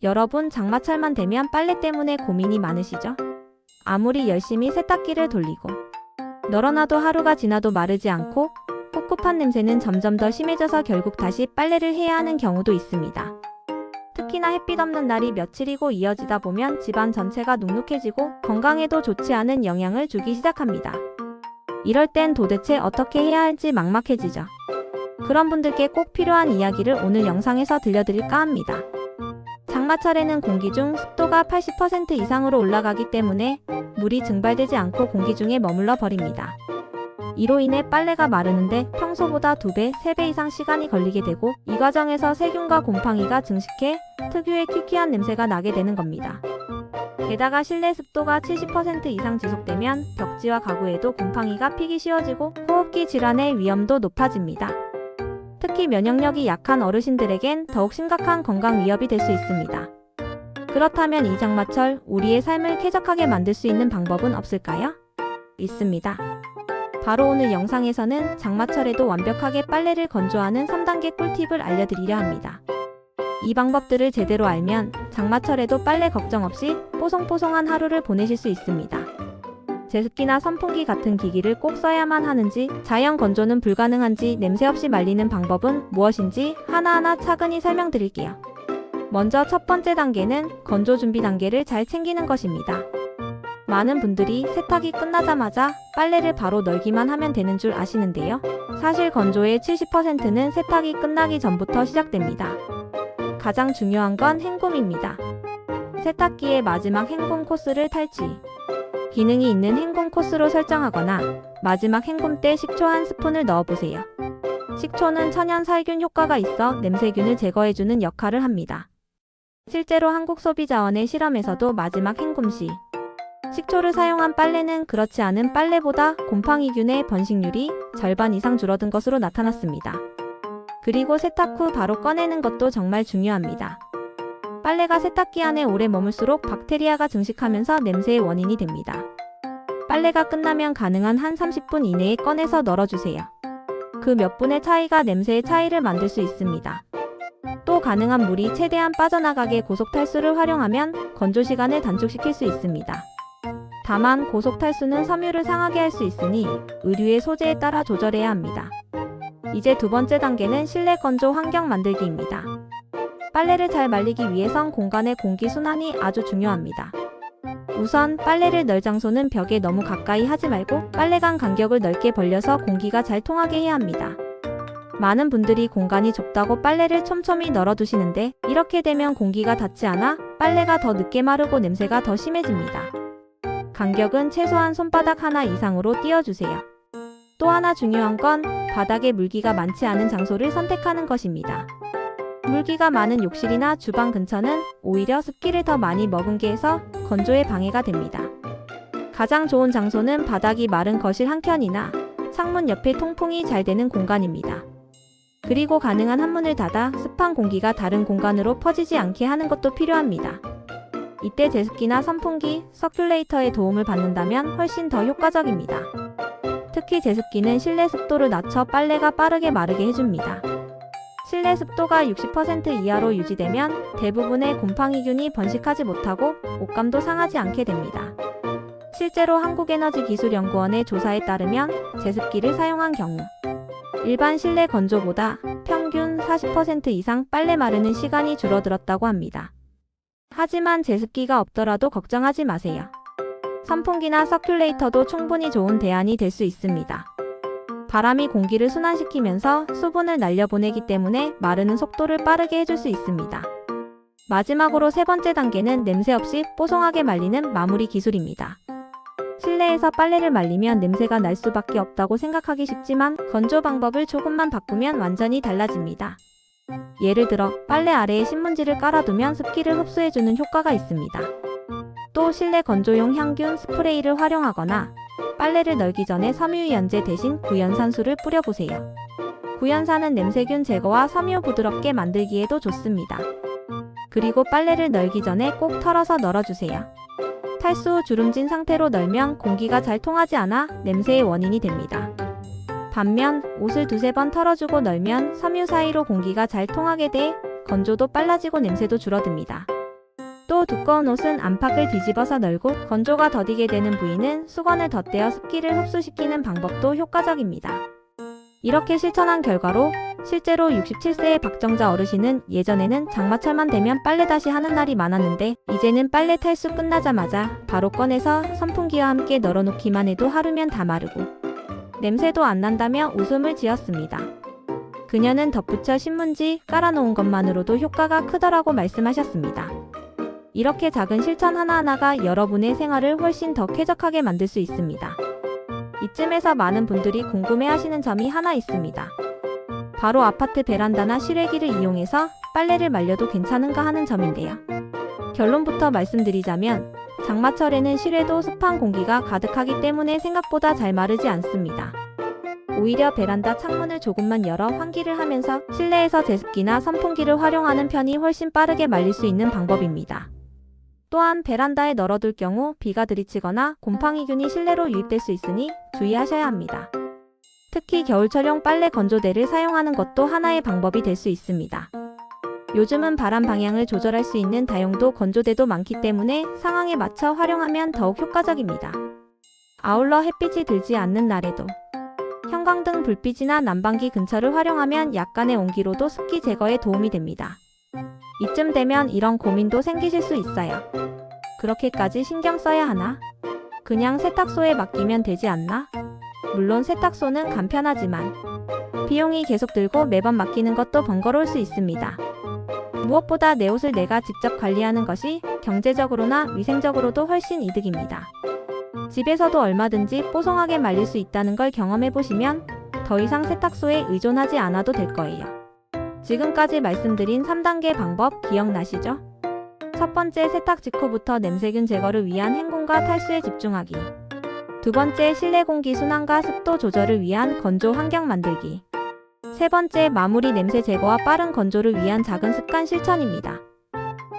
여러분, 장마철만 되면 빨래 때문에 고민이 많으시죠? 아무리 열심히 세탁기를 돌리고 널어놔도 하루가 지나도 마르지 않고 꿉꿉한 냄새는 점점 더 심해져서 결국 다시 빨래를 해야 하는 경우도 있습니다. 특히나 햇빛 없는 날이 며칠이고 이어지다 보면 집안 전체가 눅눅해지고 건강에도 좋지 않은 영향을 주기 시작합니다. 이럴 땐 도대체 어떻게 해야 할지 막막해지죠. 그런 분들께 꼭 필요한 이야기를 오늘 영상에서 들려드릴까 합니다. 장마철에는 공기 중 습도가 80% 이상으로 올라가기 때문에 물이 증발되지 않고 공기 중에 머물러 버립니다. 이로 인해 빨래가 마르는데 평소보다 2배, 3배 이상 시간이 걸리게 되고 이 과정에서 세균과 곰팡이가 증식해 특유의 퀴퀴한 냄새가 나게 되는 겁니다. 게다가 실내 습도가 70% 이상 지속되면 벽지와 가구에도 곰팡이가 피기 쉬워지고 호흡기 질환의 위험도 높아집니다. 특히 면역력이 약한 어르신들에겐 더욱 심각한 건강 위협이 될 수 있습니다. 그렇다면 이 장마철 우리의 삶을 쾌적하게 만들 수 있는 방법은 없을까요? 있습니다. 바로 오늘 영상에서는 장마철에도 완벽하게 빨래를 건조하는 3단계 꿀팁을 알려드리려 합니다. 이 방법들을 제대로 알면 장마철에도 빨래 걱정 없이 뽀송뽀송한 하루를 보내실 수 있습니다. 제습기나 선풍기 같은 기기를 꼭 써야만 하는지, 자연 건조는 불가능한지, 냄새 없이 말리는 방법은 무엇인지 하나하나 차근히 설명드릴게요. 먼저 첫 번째 단계는 건조 준비 단계를 잘 챙기는 것입니다. 많은 분들이 세탁이 끝나자마자 빨래를 바로 널기만 하면 되는 줄 아시는데요. 사실 건조의 70%는 세탁이 끝나기 전부터 시작됩니다. 가장 중요한 건 헹굼입니다. 세탁기의 마지막 헹굼 코스를 탈취. 기능이 있는 헹굼 코스로 설정하거나 마지막 헹굼 때 식초 1스푼을 넣어보세요. 식초는 천연 살균 효과가 있어 냄새균을 제거해주는 역할을 합니다. 실제로 한국소비자원의 실험에서도 마지막 헹굼 시 식초를 사용한 빨래는 그렇지 않은 빨래보다 곰팡이균의 번식률이 절반 이상 줄어든 것으로 나타났습니다. 그리고 세탁 후 바로 꺼내는 것도 정말 중요합니다. 빨래가 세탁기 안에 오래 머물수록 박테리아가 증식하면서 냄새의 원인이 됩니다. 빨래가 끝나면 가능한 한 30분 이내에 꺼내서 널어주세요. 그 몇 분의 차이가 냄새의 차이를 만들 수 있습니다. 또 가능한 물이 최대한 빠져나가게 고속탈수를 활용하면 건조 시간을 단축시킬 수 있습니다. 다만 고속탈수는 섬유를 상하게 할 수 있으니 의류의 소재에 따라 조절해야 합니다. 이제 두 번째 단계는 실내 건조 환경 만들기입니다. 빨래를 잘 말리기 위해선 공간의 공기 순환이 아주 중요합니다. 우선 빨래를 널 장소는 벽에 너무 가까이 하지 말고 빨래간 간격을 넓게 벌려서 공기가 잘 통하게 해야 합니다. 많은 분들이 공간이 좁다고 빨래를 촘촘히 널어두시는데 이렇게 되면 공기가 닿지 않아 빨래가 더 늦게 마르고 냄새가 더 심해집니다. 간격은 최소한 손바닥 하나 이상으로 띄워주세요. 또 하나 중요한 건 바닥에 물기가 많지 않은 장소를 선택하는 것입니다. 물기가 많은 욕실이나 주방 근처는 오히려 습기를 더 많이 머금게 해서 건조에 방해가 됩니다. 가장 좋은 장소는 바닥이 마른 거실 한켠이나 창문 옆에 통풍이 잘 되는 공간입니다. 그리고 가능한 한문을 닫아 습한 공기가 다른 공간으로 퍼지지 않게 하는 것도 필요합니다. 이때 제습기나 선풍기, 서큘레이터의 도움을 받는다면 훨씬 더 효과적입니다. 특히 제습기는 실내 습도를 낮춰 빨래가 빠르게 마르게 해줍니다. 실내 습도가 60% 이하로 유지되면 대부분의 곰팡이균이 번식하지 못하고 옷감도 상하지 않게 됩니다. 실제로 한국에너지기술연구원의 조사에 따르면 제습기를 사용한 경우 일반 실내 건조보다 평균 40% 이상 빨래 마르는 시간이 줄어들었다고 합니다. 하지만 제습기가 없더라도 걱정하지 마세요. 선풍기나 서큘레이터도 충분히 좋은 대안이 될 수 있습니다. 바람이 공기를 순환시키면서 수분을 날려보내기 때문에 마르는 속도를 빠르게 해줄 수 있습니다. 마지막으로 세 번째 단계는 냄새 없이 뽀송하게 말리는 마무리 기술입니다. 실내에서 빨래를 말리면 냄새가 날 수밖에 없다고 생각하기 쉽지만 건조 방법을 조금만 바꾸면 완전히 달라집니다. 예를 들어 빨래 아래에 신문지를 깔아두면 습기를 흡수해주는 효과가 있습니다. 또 실내 건조용 향균 스프레이를 활용하거나 빨래를 널기 전에 섬유유연제 대신 구연산수를 뿌려보세요. 구연산은 냄새균 제거와 섬유 부드럽게 만들기에도 좋습니다. 그리고 빨래를 널기 전에 꼭 털어서 널어주세요. 탈수 후 주름진 상태로 널면 공기가 잘 통하지 않아 냄새의 원인이 됩니다. 반면 옷을 두세 번 털어주고 널면 섬유 사이로 공기가 잘 통하게 돼 건조도 빨라지고 냄새도 줄어듭니다. 또 두꺼운 옷은 안팎을 뒤집어서 널고 건조가 더디게 되는 부위는 수건을 덧대어 습기를 흡수시키는 방법도 효과적입니다. 이렇게 실천한 결과로 실제로 67세의 박정자 어르신은 예전에는 장마철만 되면 빨래 다시 하는 날이 많았는데 이제는 빨래 탈수 끝나자마자 바로 꺼내서 선풍기와 함께 널어놓기만 해도 하루면 다 마르고 냄새도 안 난다며 웃음을 지었습니다. 그녀는 덧붙여 신문지 깔아놓은 것만으로도 효과가 크더라고 말씀하셨습니다. 이렇게 작은 실천 하나하나가 여러분의 생활을 훨씬 더 쾌적하게 만들 수 있습니다. 이쯤에서 많은 분들이 궁금해하시는 점이 하나 있습니다. 바로 아파트 베란다나 실외기를 이용해서 빨래를 말려도 괜찮은가 하는 점인데요. 결론부터 말씀드리자면 장마철에는 실외도 습한 공기가 가득하기 때문에 생각보다 잘 마르지 않습니다. 오히려 베란다 창문을 조금만 열어 환기를 하면서 실내에서 제습기나 선풍기를 활용하는 편이 훨씬 빠르게 말릴 수 있는 방법입니다. 또한 베란다에 널어둘 경우 비가 들이치거나 곰팡이균이 실내로 유입될 수 있으니 주의하셔야 합니다. 특히 겨울철용 빨래 건조대를 사용하는 것도 하나의 방법이 될 수 있습니다. 요즘은 바람 방향을 조절할 수 있는 다용도 건조대도 많기 때문에 상황에 맞춰 활용하면 더욱 효과적입니다. 아울러 햇빛이 들지 않는 날에도 형광등 불빛이나 난방기 근처를 활용하면 약간의 온기로도 습기 제거에 도움이 됩니다. 이쯤 되면 이런 고민도 생기실 수 있어요. 그렇게까지 신경 써야 하나? 그냥 세탁소에 맡기면 되지 않나? 물론 세탁소는 간편하지만 비용이 계속 들고 매번 맡기는 것도 번거로울 수 있습니다. 무엇보다 내 옷을 내가 직접 관리하는 것이 경제적으로나 위생적으로도 훨씬 이득입니다. 집에서도 얼마든지 뽀송하게 말릴 수 있다는 걸 경험해보시면 더 이상 세탁소에 의존하지 않아도 될 거예요. 지금까지 말씀드린 3단계 방법 기억나시죠? 첫 번째, 세탁 직후부터 냄새균 제거를 위한 헹굼과 탈수에 집중하기. 두 번째, 실내 공기 순환과 습도 조절을 위한 건조 환경 만들기. 세 번째, 마무리 냄새 제거와 빠른 건조를 위한 작은 습관 실천입니다.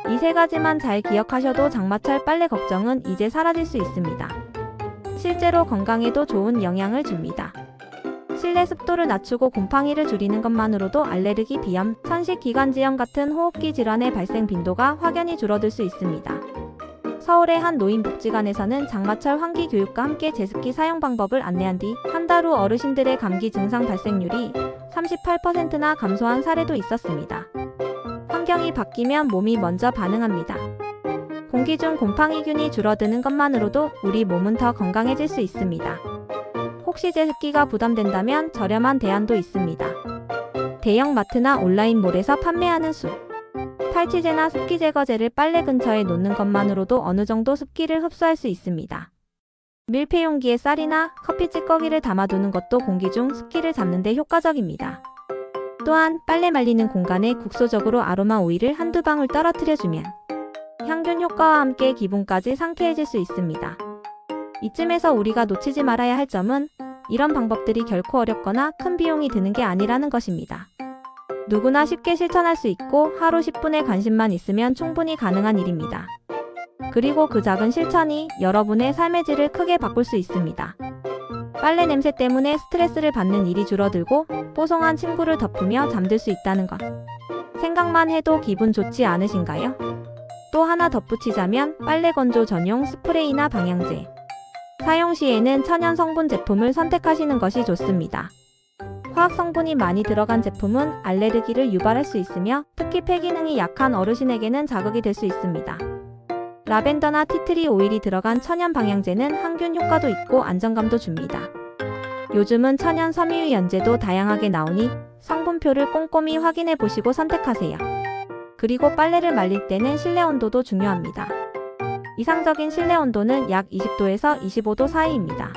이 세 가지만 잘 기억하셔도 장마철 빨래 걱정은 이제 사라질 수 있습니다. 실제로 건강에도 좋은 영향을 줍니다. 실내 습도를 낮추고 곰팡이를 줄이는 것만으로도 알레르기, 비염, 천식, 기관지염 같은 호흡기 질환의 발생 빈도가 확연히 줄어들 수 있습니다. 서울의 한 노인복지관에서는 장마철 환기 교육과 함께 제습기 사용 방법을 안내한 뒤 한 달 후 어르신들의 감기 증상 발생률이 38%나 감소한 사례도 있었습니다. 환경이 바뀌면 몸이 먼저 반응합니다. 공기 중 곰팡이균이 줄어드는 것만으로도 우리 몸은 더 건강해질 수 있습니다. 혹시 제습기가 부담된다면 저렴한 대안도 있습니다. 대형 마트나 온라인몰에서 판매하는 수, 탈취제나 습기 제거제를 빨래 근처에 놓는 것만으로도 어느 정도 습기를 흡수할 수 있습니다. 밀폐 용기에 쌀이나 커피 찌꺼기를 담아두는 것도 공기 중 습기를 잡는 데 효과적입니다. 또한 빨래 말리는 공간에 국소적으로 아로마 오일을 한두 방울 떨어뜨려주면 향균 효과와 함께 기분까지 상쾌해질 수 있습니다. 이쯤에서 우리가 놓치지 말아야 할 점은 이런 방법들이 결코 어렵거나 큰 비용이 드는 게 아니라는 것입니다. 누구나 쉽게 실천할 수 있고 하루 10분의 관심만 있으면 충분히 가능한 일입니다. 그리고 그 작은 실천이 여러분의 삶의 질을 크게 바꿀 수 있습니다. 빨래 냄새 때문에 스트레스를 받는 일이 줄어들고 뽀송한 침구를 덮으며 잠들 수 있다는 것. 생각만 해도 기분 좋지 않으신가요? 또 하나 덧붙이자면 빨래 건조 전용 스프레이나 방향제. 사용 시에는 천연 성분 제품을 선택하시는 것이 좋습니다. 화학 성분이 많이 들어간 제품은 알레르기를 유발할 수 있으며 특히 폐기능이 약한 어르신에게는 자극이 될 수 있습니다. 라벤더나 티트리 오일이 들어간 천연 방향제는 항균 효과도 있고 안정감도 줍니다. 요즘은 천연 섬유유 연제도 다양하게 나오니 성분표를 꼼꼼히 확인해 보시고 선택하세요. 그리고 빨래를 말릴 때는 실내 온도도 중요합니다. 이상적인 실내 온도는 약 20도에서 25도 사이입니다.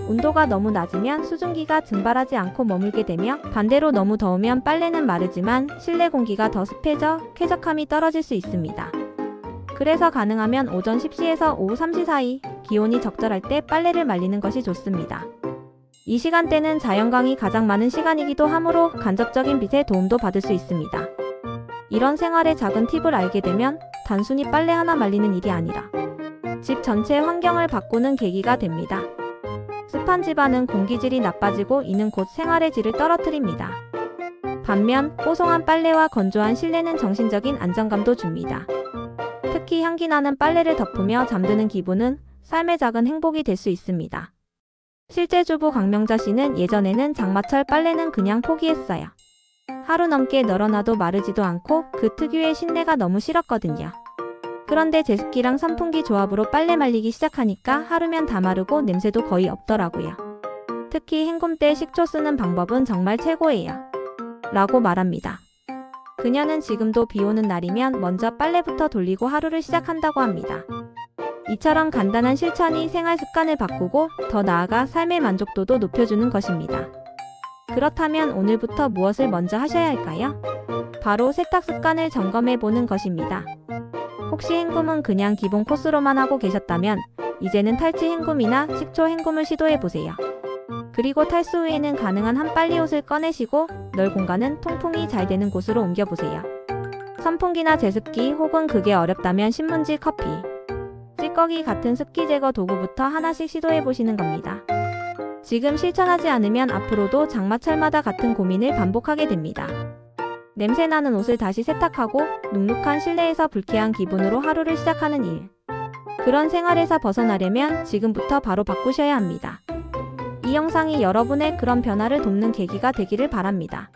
온도가 너무 낮으면 수증기가 증발하지 않고 머물게 되며 반대로 너무 더우면 빨래는 마르지만 실내 공기가 더 습해져 쾌적함이 떨어질 수 있습니다. 그래서 가능하면 오전 10시에서 오후 3시 사이 기온이 적절할 때 빨래를 말리는 것이 좋습니다. 이 시간대는 자연광이 가장 많은 시간이기도 하므로 간접적인 빛의 도움도 받을 수 있습니다. 이런 생활의 작은 팁을 알게 되면 단순히 빨래 하나 말리는 일이 아니라 집 전체의 환경을 바꾸는 계기가 됩니다. 습한 집안은 공기질이 나빠지고 이는 곧 생활의 질을 떨어뜨립니다. 반면 뽀송한 빨래와 건조한 실내는 정신적인 안정감도 줍니다. 특히 향기 나는 빨래를 덮으며 잠드는 기분은 삶의 작은 행복이 될 수 있습니다. 실제 주부 강명자 씨는 예전에는 장마철 빨래는 그냥 포기했어요. 하루 넘게 널어놔도 마르지도 않고 그 특유의 신내가 너무 싫었거든요. 그런데 제습기랑 선풍기 조합으로 빨래 말리기 시작하니까 하루면 다 마르고 냄새도 거의 없더라고요. 특히 헹굼 때 식초 쓰는 방법은 정말 최고예요. 라고 말합니다. 그녀는 지금도 비 오는 날이면 먼저 빨래부터 돌리고 하루를 시작한다고 합니다. 이처럼 간단한 실천이 생활 습관을 바꾸고 더 나아가 삶의 만족도도 높여주는 것입니다. 그렇다면 오늘부터 무엇을 먼저 하셔야 할까요? 바로 세탁 습관을 점검해 보는 것입니다. 혹시 헹굼은 그냥 기본 코스로만 하고 계셨다면 이제는 탈취 헹굼이나 식초 헹굼을 시도해 보세요. 그리고 탈수 후에는 가능한 한 빨리 옷을 꺼내시고 널 공간은 통풍이 잘 되는 곳으로 옮겨보세요. 선풍기나 제습기 혹은 그게 어렵다면 신문지, 커피, 찌꺼기 같은 습기 제거 도구부터 하나씩 시도해 보시는 겁니다. 지금 실천하지 않으면 앞으로도 장마철마다 같은 고민을 반복하게 됩니다. 냄새나는 옷을 다시 세탁하고 눅눅한 실내에서 불쾌한 기분으로 하루를 시작하는 일. 그런 생활에서 벗어나려면 지금부터 바로 바꾸셔야 합니다. 이 영상이 여러분의 그런 변화를 돕는 계기가 되기를 바랍니다.